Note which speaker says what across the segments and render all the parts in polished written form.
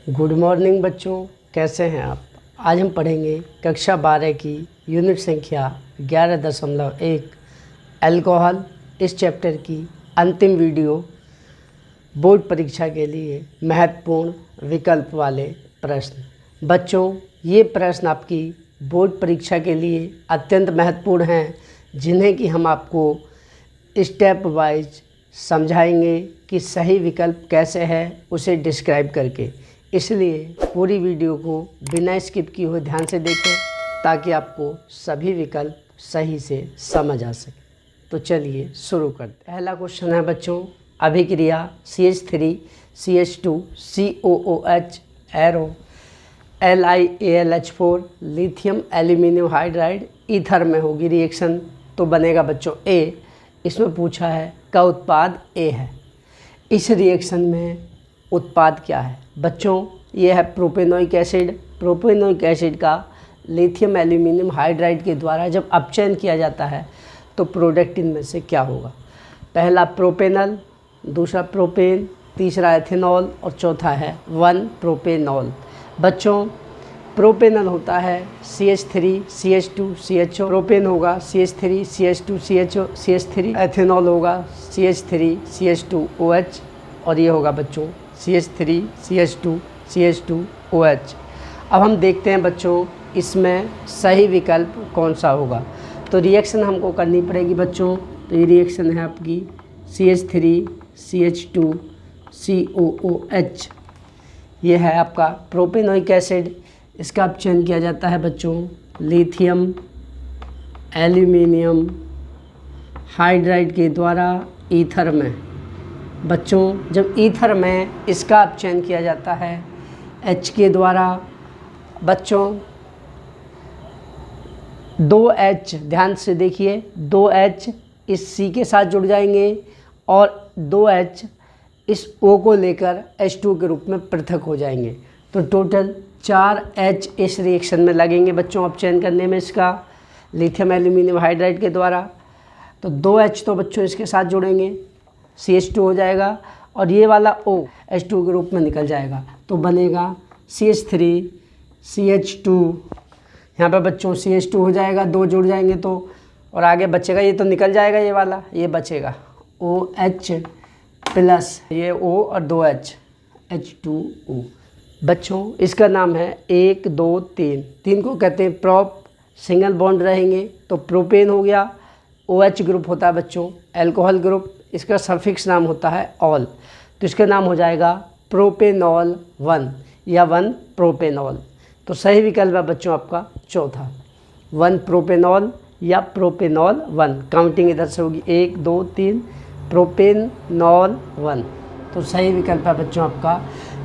Speaker 1: Good morning बच्चों, कैसे हैं आप। आज हम पढ़ेंगे कक्षा 12 की यूनिट संख्या 11.1 अल्कोहल। इस चैप्टर की अंतिम वीडियो बोर्ड परीक्षा के लिए महत्वपूर्ण विकल्प वाले प्रश्न। बच्चों, ये प्रश्न आपकी बोर्ड परीक्षा के लिए अत्यंत महत्वपूर्ण हैं, जिन्हें कि हम आपको स्टेप वाइज समझाएंगे कि सही विकल्प कैसे है उसे डिस्क्राइब करके। इसलिए पूरी वीडियो को बिना स्किप किए हुए ध्यान से देखें ताकि आपको सभी विकल्प सही से समझ आ सके। तो चलिए शुरू करते हैं। पहला क्वेश्चन है बच्चों, अभिक्रिया CH3 CH2 COOH arrow LiAlH4 lithium aluminium hydride ether में होगी रिएक्शन, तो बनेगा बच्चों A। इसमें पूछा है का उत्पाद A है। इस रिएक्शन में उत्पाद क्या है बच्चों? ये है प्रोपेनोइक एसिड। प्रोपेनोइक एसिड का लिथियम एल्यूमिनियम हाइड्राइड के द्वारा जब अपचयन किया जाता है तो प्रोडक्ट इनमें से क्या होगा? पहला प्रोपेनल, दूसरा प्रोपेन, तीसरा एथेनॉल और चौथा है 1 प्रोपेनॉल। बच्चों, प्रोपेनल होता है CH3 CH2 CHO, प्रोपेन होगा CH3 CH2 CHO CH3, ethanol होगा CH3 CH2OH और ये होगा बच्चों CH3 CH2 CH2OH। अब हम देखते हैं बच्चों इसमें सही विकल्प कौन सा होगा। तो रिएक्शन हमको करनी पड़ेगी बच्चों। तो ये रिएक्शन है आपकी CH3 CH2 COOH। ये है आपका प्रोपेनोइक एसिड। इसका अपचयन किया जाता है बच्चों लिथियम एल्यूमिनियम हाइड्राइड के द्वारा ईथर में। बच्चों, जब ईथर में इसका अपचयन किया जाता है H के द्वारा, बच्चों 2H, ध्यान से देखिए, 2H इस C के साथ जुड़ जाएंगे और 2H इस O को लेकर H2 के रूप में पृथक हो जाएंगे। तो टोटल 4H इस रिएक्शन में लगेंगे बच्चों अपचयन करने में इसका लिथियम एल्यूमिनियम हाइड्राइड के द्वारा। तो 2H तो बच्चों इसके साथ जुड़ेंगे, CH2 हो जाएगा और ये वाला O H2 के रूप में निकल जाएगा, तो बनेगा CH3 CH2। यहाँ पर बच्चों CH2 हो जाएगा, 2 जुड़ जाएंगे तो, और आगे बचेगा, ये तो निकल जाएगा, ये वाला ये बचेगा OH प्लस ये O और 2H H2O। बच्चों, इसका नाम है 1 2 3, 3 को कहते हैं प्रोप, सिंगल बॉन्ड रहेंगे तो प्रोपेन हो गया। OH ग्रुप होता है बच्चों अल्कोहल ग्रुप, इसका सफिक्स नाम होता है ऑल, तो इसका नाम हो जाएगा प्रोपेनॉल 1 या 1 प्रोपेनॉल। तो सही विकल्प है बच्चों आपका चौथा, 1 प्रोपेनॉल या प्रोपेनॉल 1। काउंटिंग इधर से होगी 1 2 3, प्रोपेनॉल 1, तो सही विकल्प है बच्चों आपका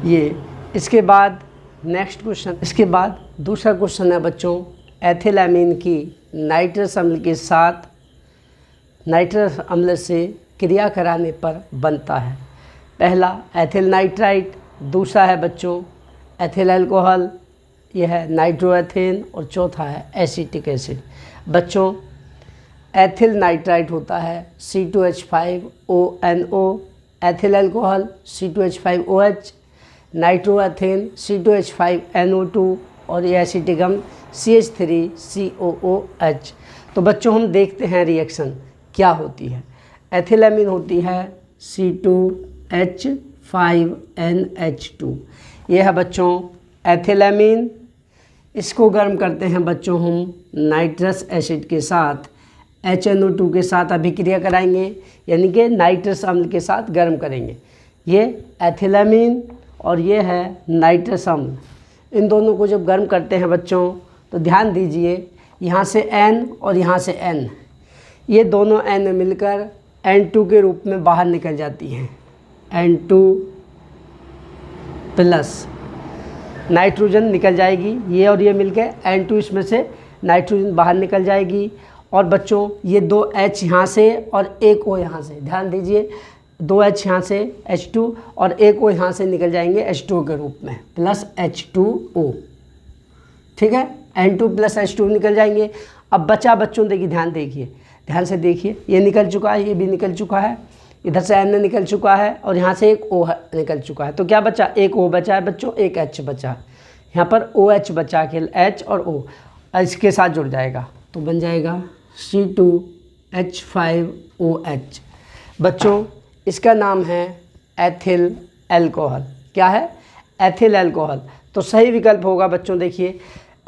Speaker 1: ये। इसके बाद नेक्स्ट क्वेश्चन, इसके बाद दूसरा क्वेश्चन है बच्चों, एथिलएमीन की नाइट्रस अम्ल के साथ नाइट्रस अम्ल से क्रिया कराने पर बनता है। पहला एथिल नाइट्राइट, दूसरा है बच्चों एथिल अल्कोहल, यह है नाइट्रोएथेन और चौथा है एसिटिक एसिड। बच्चों, एथिल नाइट्राइट होता है C2H5ONO, ethyl alcohol C2H5OH, नाइट्रोएथेन C2H5NO2 और ये एसिटिक अम्ल CH3COOH। तो बच्चों हम देखते हैं रिएक्शन क्या होती है। एथिलएमीन होती है C2H5NH2, ये है बच्चों एथिलएमीन। इसको गर्म करते हैं बच्चों हम नाइट्रस एसिड के साथ, HNO2 के साथ अभिक्रिया कराएंगे, यानी कि नाइट्रस अम्ल के साथ गर्म करेंगे। ये एथिलएमीन और ये है नाइट्रस अम्ल, इन दोनों को जब गर्म करते हैं बच्चों तो ध्यान दीजिए, यहाँ से N और यहाँ से N, ये दोनों N मिलकर N2 के रूप में बाहर निकल जाती हैं। N2 प्लस नाइट्रोजन निकल जाएगी, ये और ये मिलकर N2, इसमें से नाइट्रोजन बाहर निकल जाएगी। और बच्चों ये 2H यहाँ से और एक O यहाँ से, ध्यान दीजिए, 2H यहाँ से H2 और एक O यहाँ से निकल जाएंगे H2 के रूप में प्लस H2O। ठीक है, N2 प्लस H2 निकल जाएंगे। अब बचा बच्चों, देखिए ध्यान से देखिए, ये निकल चुका है, ये भी निकल चुका है, इधर से N निकल चुका है और यहाँ से एक O निकल चुका है, तो क्या बचा, एक O बचा है बच्चों, एक H बचा। यहाँ पर OH बचा के H और O इसके साथ जुड़ जाएगा तो बन जाएगा C2H5OH। बच्चों इसका नाम है एथिल अल्कोहल। क्या है, एथिल अल्कोहल। तो सही विकल्प होगा बच्चों, देखिए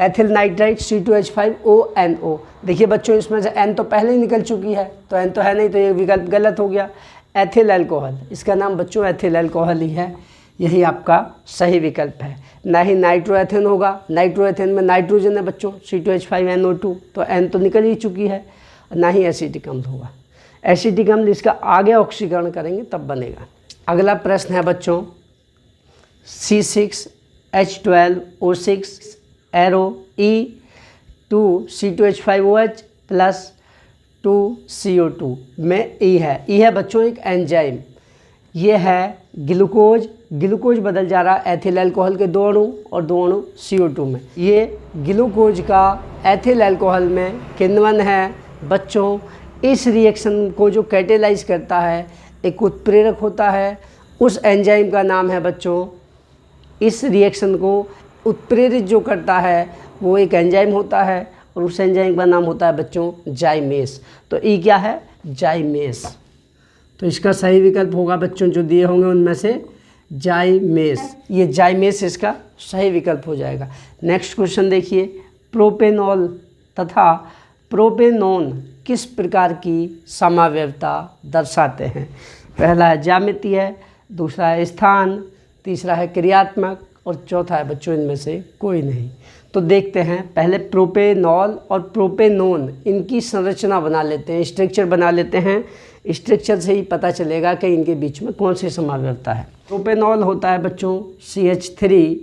Speaker 1: एथिल नाइट्राइट C2H5ONO। देखिए बच्चों इसमें से N तो पहले ही निकल चुकी है, तो N तो है नहीं, तो ये विकल्प गलत हो गया। एथिल अल्कोहल, इसका नाम बच्चों एथिल अल्कोहल ही है, यही आपका सही विकल्प है। ना ही नाइट्रोएथेन होगा, नाइट्रोएथेन में नाइट्रोजन है बच्चों C2H5NO2, तो N तो निकल ही चुकी है। ना ही एसिटिक अम्ल होगा, एसिटिक अम्ल इसका आगे ऑक्सीकरण करेंगे तब बनेगा। अगला प्रश्न है बच्चों C6H12O6 arrow E2C2H5OH plus 2CO2 में E है बच्चों एक एंजाइम। ये है ग्लूकोज, ग्लूकोज बदल जा रहा है एथिल अल्कोहल के 2 अणु और 2 अणु CO2 में। ये ग्लूकोज का एथिल अल्कोहल में किण्वन है बच्चों। इस रिएक्शन को जो कैटेलाइज करता है, एक उत्प्रेरक होता है, उस एंजाइम का नाम है बच्चों, इस रिएक्शन को उत्प्रेरित जो करता है वो एक एंजाइम होता है और उस एंजाइम का नाम होता है बच्चों जाइमेस। तो ई क्या है, जाइमेस। तो इसका सही विकल्प होगा बच्चों जो दिए होंगे उनमें से जाइमेस, ये जाइमेस इसका सही विकल्प हो जाएगा। नेक्स्ट क्वेश्चन देखिए, प्रोपेनॉल तथा प्रोपेनोन किस प्रकार की समावयवता दर्शाते हैं। पहला है ज्यामितीय, दूसरा है स्थान, तीसरा है क्रियात्मक और चौथा है बच्चों इनमें से कोई नहीं। तो देखते हैं, पहले प्रोपेनॉल और प्रोपेनोन इनकी संरचना बना लेते हैं, स्ट्रक्चर बना लेते हैं। स्ट्रक्चर से ही पता चलेगा कि इनके बीच में कौन सी समावयवता है। प्रोपेनॉल होता है बच्चों CH3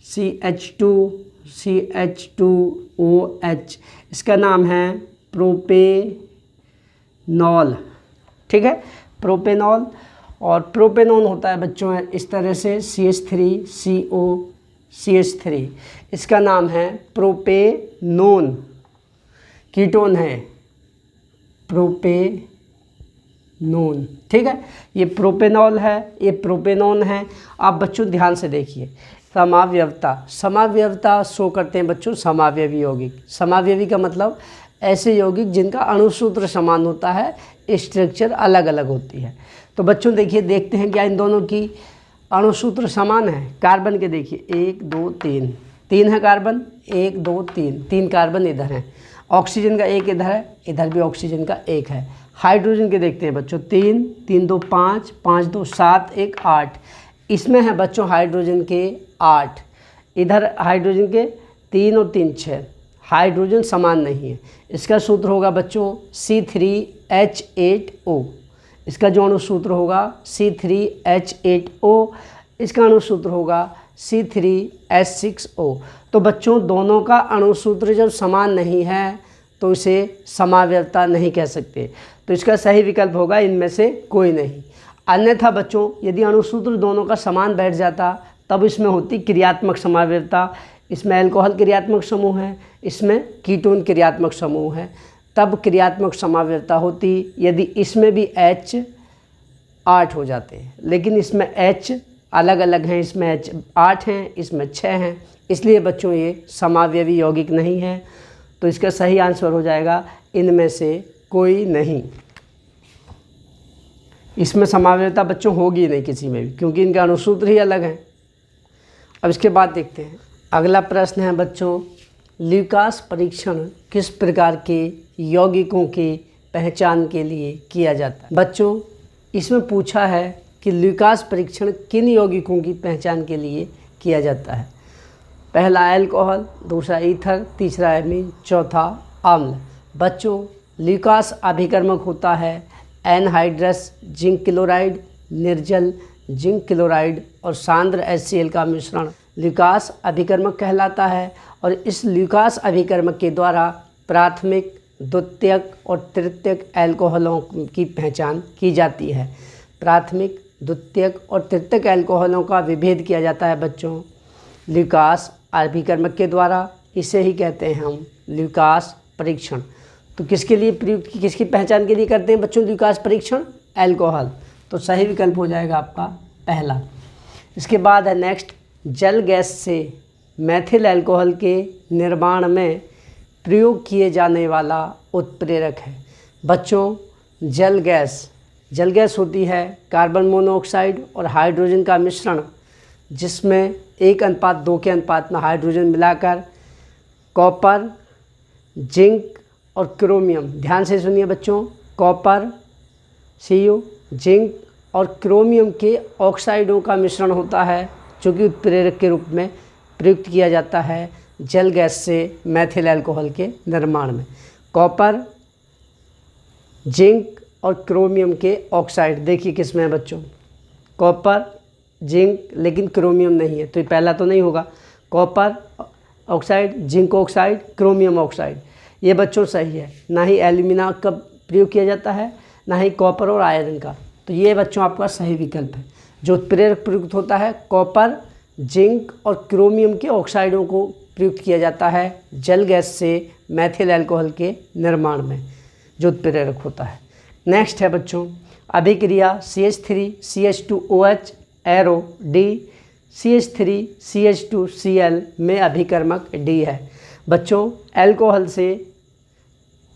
Speaker 1: CH2 CH2OH, इसका नाम है प्रोपेनॉल, ठीक है, प्रोपेनॉल। और प्रोपेनोन होता है बच्चों इस तरह से CH3CO CH3, इसका नाम है प्रोपेनोन, कीटोन है प्रोपेनोन, ठीक है। ये प्रोपेनॉल है, ये प्रोपेनोन है। आप बच्चों ध्यान से देखिए, समावयवता, समावयवता शो करते हैं बच्चों समावयवी यौगिक। समावयवी का मतलब ऐसे यौगिक जिनका अणुसूत्र समान होता है, स्ट्रक्चर अलग अलग होती है। तो बच्चों देखिए, देखते हैं क्या इन दोनों की अणुसूत्र समान है। कार्बन के देखिए 1 2 3, 3 है कार्बन, 1 2 3, 3 कार्बन इधर हैं। ऑक्सीजन का 1 इधर है, इधर भी ऑक्सीजन का 1 है। हाइड्रोजन के देखते हैं बच्चों 3 3 2 5, 5 2 7, 1 8। इसमें है बच्चों हाइड्रोजन के 8, इधर हाइड्रोजन के 3 और 3 6। हाइड्रोजन समान नहीं है। इसका सूत्र होगा बच्चों C3H8O, इसका जो अणुसूत्र होगा C3H8O, इसका अणुसूत्र होगा C3H6O। तो बच्चों दोनों का अणुसूत्र जब समान नहीं है तो इसे समावयवता नहीं कह सकते। तो इसका सही विकल्प होगा इनमें से कोई नहीं। अन्यथा बच्चों यदि अणुसूत्र दोनों का समान बैठ जाता तब इसमें होती क्रियात्मक समावयवता। इसमें अल्कोहल क्रियात्मक समूह है, इसमें कीटोन क्रियात्मक समूह है, तब क्रियात्मक समावयवता होती। यदि इसमें भी H 8 हो जाते हैं, लेकिन इसमें H अलग अलग हैं, इसमें H 8 हैं, इसमें 6 हैं, इसलिए बच्चों ये समावयवी यौगिक नहीं है। तो इसका सही आंसर हो जाएगा इनमें से कोई नहीं। इसमें समावयवता बच्चों होगी नहीं किसी में भी, क्योंकि इनके अणुसूत्र ही अलग हैं। अब इसके बाद देखते हैं, अगला प्रश्न है बच्चों, ल्यूकास परीक्षण किस प्रकार के यौगिकों की पहचान के लिए किया जाता है। बच्चों इसमें पूछा है कि ल्यूकास परीक्षण किन यौगिकों की पहचान के लिए किया जाता है। पहला अल्कोहल, दूसरा ईथर, तीसरा एमीन, चौथा अम्ल। बच्चों ल्यूकास अभिकर्मक होता है एनहाइड्रस जिंक क्लोराइड, निर्जल जिंक क्लोराइड और सांद्र HCl का मिश्रण ल्यूकास अभिकर्मक कहलाता है। और इस ल्यूकास अभिकर्मक के द्वारा प्राथमिक, द्वितीयक और तृतीयक अल्कोहलों की पहचान की जाती है। प्राथमिक, द्वितीयक और तृतीयक अल्कोहलों का विभेद किया जाता है बच्चों ल्यूकास अभिकर्मक के द्वारा। इसे ही कहते हैं हम ल्यूकास परीक्षण। तो किसके लिए प्रयुक्त, किसकी पहचान के लिए करते हैं बच्चों ल्यूकास परीक्षण? अल्कोहल। तो सही विकल्प हो जाएगा आपका पहला। इसके बाद है नेक्स्ट, जल गैस से मैथिल अल्कोहल के निर्माण में प्रयोग किए जाने वाला उत्प्रेरक है। बच्चों, जल गैस होती है कार्बन मोनोऑक्साइड और हाइड्रोजन का मिश्रण, जिसमें 1:2 के अनुपात में हाइड्रोजन मिलाकर कॉपर, जिंक और क्रोमियम, ध्यान से सुनिए बच्चों, कॉपर, Cu, जिंक और क्रोमियम के ऑक्साइडों का मिश्रण होता है, जो कि उत्प्रेरक के रूप में प्रयुक्त किया जाता है जल गैस से मैथिल अल्कोहल के निर्माण में। कॉपर, जिंक और क्रोमियम के ऑक्साइड, देखिए किस में है बच्चों, कॉपर, जिंक, लेकिन क्रोमियम नहीं है, तो ये पहला तो नहीं होगा। Copper oxide, zinc oxide, chromium oxide, ये बच्चों सही है। ना ही एल्यूमिना का प्रयोग किया जाता है, ना ही कॉपर और आयरन का, तो ये बच्चों आपका सही विकल्प है। जो उत्प्रेरक प्रयुक्त होता है कॉपर, जिंक और क्रोमियम के ऑक्साइडों को प्रयुक्त किया जाता है जल गैस से मैथिल अल्कोहल के निर्माण में, जो उत्प्रेरक होता है। नेक्स्ट है बच्चों, अभिक्रिया CH3CH2OH एरो D CH3CH2Cl में अभिकर्मक D है। बच्चों,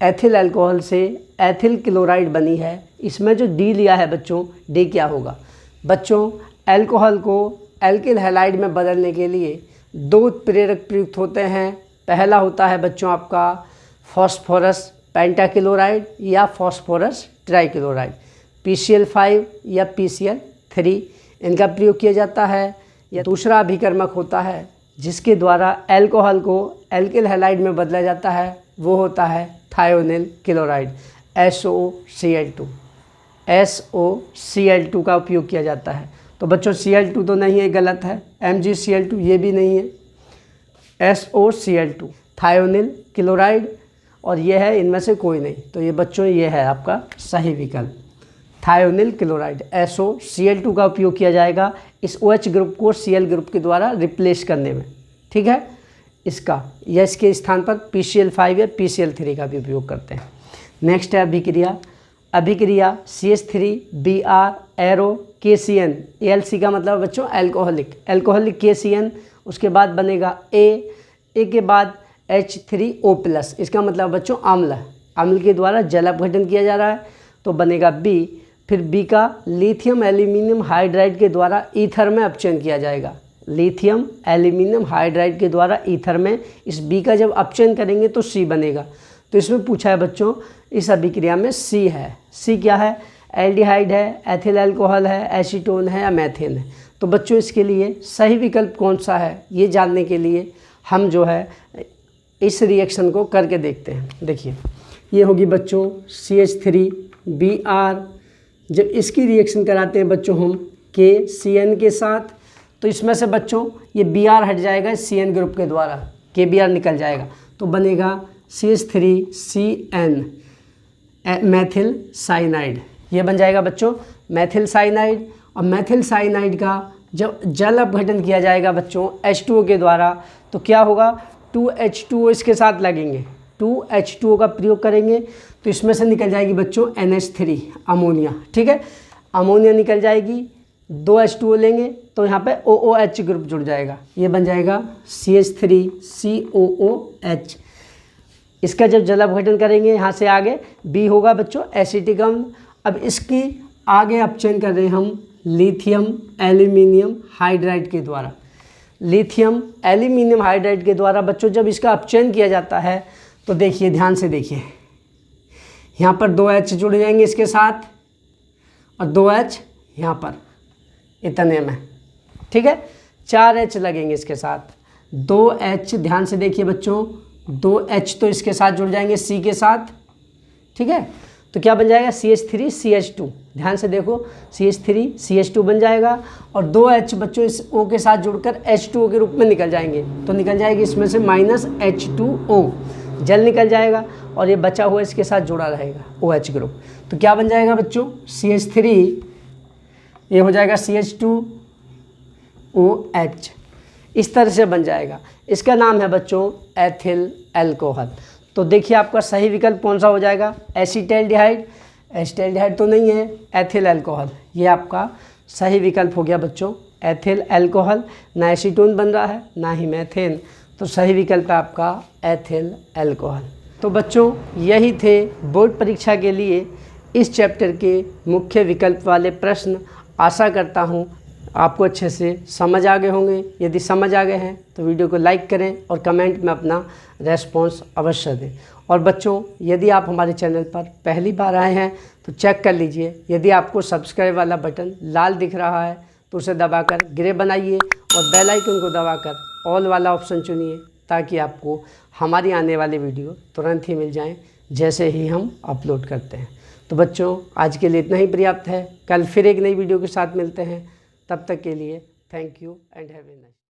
Speaker 1: एथिल अल्कोहल से एथिल क्लोराइड बनी है, इसमें जो D लिया है बच्चों, D क्या होगा? बच्चों, अल्कोहल को एल्किल हैलाइड में बदलने के लिए 2 उत्प्रेरक प्रयुक्त होते हैं। पहला होता है बच्चों आपका फॉस्फोरस पेंटाक्लोराइड या फॉस्फोरस ट्राइक्लोराइड, PCl5 या PCl3, इनका प्रयोग किया जाता है। या दूसरा अभिकर्मक होता है जिसके द्वारा अल्कोहल को एल्किल हैलाइड में बदला जाता है, वो होता है थायोनिल क्लोराइड, SOCl2 का उपयोग किया जाता है। तो बच्चों Cl2 तो नहीं है, गलत है। MgCl2 ये भी नहीं है, SOCl2 थायोनिल क्लोराइड, और ये है इनमें से कोई नहीं। तो ये बच्चों ये है आपका सही विकल्प, थायोनिल क्लोराइड, SOCl2 का उपयोग किया जाएगा इस OH ग्रुप को Cl ग्रुप के द्वारा रिप्लेस करने में, ठीक है। इसका या इसके स्थान पर PCl5 या PCl3 का भी उपयोग करते हैं। नेक्स्ट है अभिक्रिया CH3Br एरो KCN, AlC का मतलब बच्चों अल्कोहलिक KCN, उसके बाद बनेगा A के बाद H3O+, इसका मतलब बच्चों अम्ल के द्वारा जल अपघटन किया जा रहा है, तो बनेगा B। फिर B का लिथियम एल्यूमिनियम हाइड्राइड के द्वारा ईथर में अपचयन किया जाएगा, लिथियम एल्यूमिनियम हाइड्राइड के द्वारा ईथर में इस B का जब अपचयन करेंगे तो C बनेगा। तो इसमें पूछा है बच्चों इस अभिक्रिया में C है, C क्या है? एल्डिहाइड है, एथिल अल्कोहल है, एसीटोन है या मैथेन है। तो बच्चों इसके लिए सही विकल्प कौन सा है, ये जानने के लिए हम जो है इस रिएक्शन को करके देखते हैं। देखिए ये होगी बच्चों CH3Br, जब इसकी रिएक्शन कराते हैं बच्चों हम KCN के साथ, तो इसमें से बच्चों ये Br हट जाएगा CN ग्रुप के द्वारा, KBr निकल जाएगा, तो बनेगा CH3CN मैथिल साइनाइड, ये बन जाएगा बच्चों मैथिल साइनाइड। और मैथिल साइनाइड का जब जल अपघटन किया जाएगा बच्चों H2O के द्वारा, तो क्या होगा? 2H2O इसके साथ लगेंगे, 2H2O का प्रयोग करेंगे, तो इसमें से निकल जाएगी बच्चों NH3 अमोनिया, ठीक है। अमोनिया निकल जाएगी, 2H2O लेंगे तो यहाँ पे OOH ग्रुप जुड़ जाएगा, ये बन जाएगा CH3COOH। इसका जब जल अपघटन करेंगे यहाँ से आगे B होगा बच्चों एसिटिक अम्ल। अब इसकी आगे अपचयन कर रहे हैं हम लिथियम एल्यूमिनियम हाइड्राइड के द्वारा। लिथियम एल्यूमिनियम हाइड्राइड के द्वारा बच्चों जब इसका अपचयन किया जाता है, तो देखिए ध्यान से देखिए, यहाँ पर 2H जुड़ जाएंगे इसके साथ और 2H यहाँ पर इतने में, ठीक है। 4H लगेंगे इसके साथ, 2H, ध्यान से देखिए बच्चों, 2H तो इसके साथ जुड़ जाएंगे C के साथ, ठीक है। तो क्या बन जाएगा? CH3CH2, ध्यान से देखो, CH3CH2 बन जाएगा और 2H बच्चों इस O के साथ जुड़कर H2O के रूप में निकल जाएंगे, तो निकल जाएगी इसमें से -H2O, जल निकल जाएगा और ये बचा हुआ इसके साथ जुड़ा रहेगा OH ग्रुप। तो क्या बन जाएगा बच्चों? CH3, ये हो जाएगा CH2OH, इस तरह से बन जाएगा। इसका नाम है बच्चों एथिल अल्कोहल। तो देखिए आपका सही विकल्प कौन सा हो जाएगा? एसीटैल्डिहाइड, एसिटाल्डिहाइड तो नहीं है, एथिल अल्कोहल, ये आपका सही विकल्प हो गया बच्चों। एथिल अल्कोहल, ना एसीटोन बन रहा है ना ही मीथेन, तो सही विकल्प है आपका एथिल अल्कोहल। तो बच्चों यही थे बोर्ड परीक्षा के लिए इस चैप्टर के मुख्य विकल्प वाले प्रश्न। आशा करता हूँ आपको अच्छे से समझ आ गए होंगे। यदि समझ आ गए हैं तो वीडियो को लाइक करें और कमेंट में अपना रेस्पॉन्स अवश्य दें। और बच्चों यदि आप हमारे चैनल पर पहली बार आए हैं तो चेक कर लीजिए, यदि आपको सब्सक्राइब वाला बटन लाल दिख रहा है तो उसे दबाकर ग्रे बनाइए और बेल आइकन को दबाकर ऑल वाला ऑप्शन चुनिए, ताकि आपको हमारी आने वाली वीडियो तुरंत ही मिल जाएं जैसे ही हम अपलोड करते हैं। तो बच्चों आज के लिए इतना ही पर्याप्त है। कल फिर एक नई वीडियो के साथ मिलते हैं। तब तक के लिए thank you and have a nice.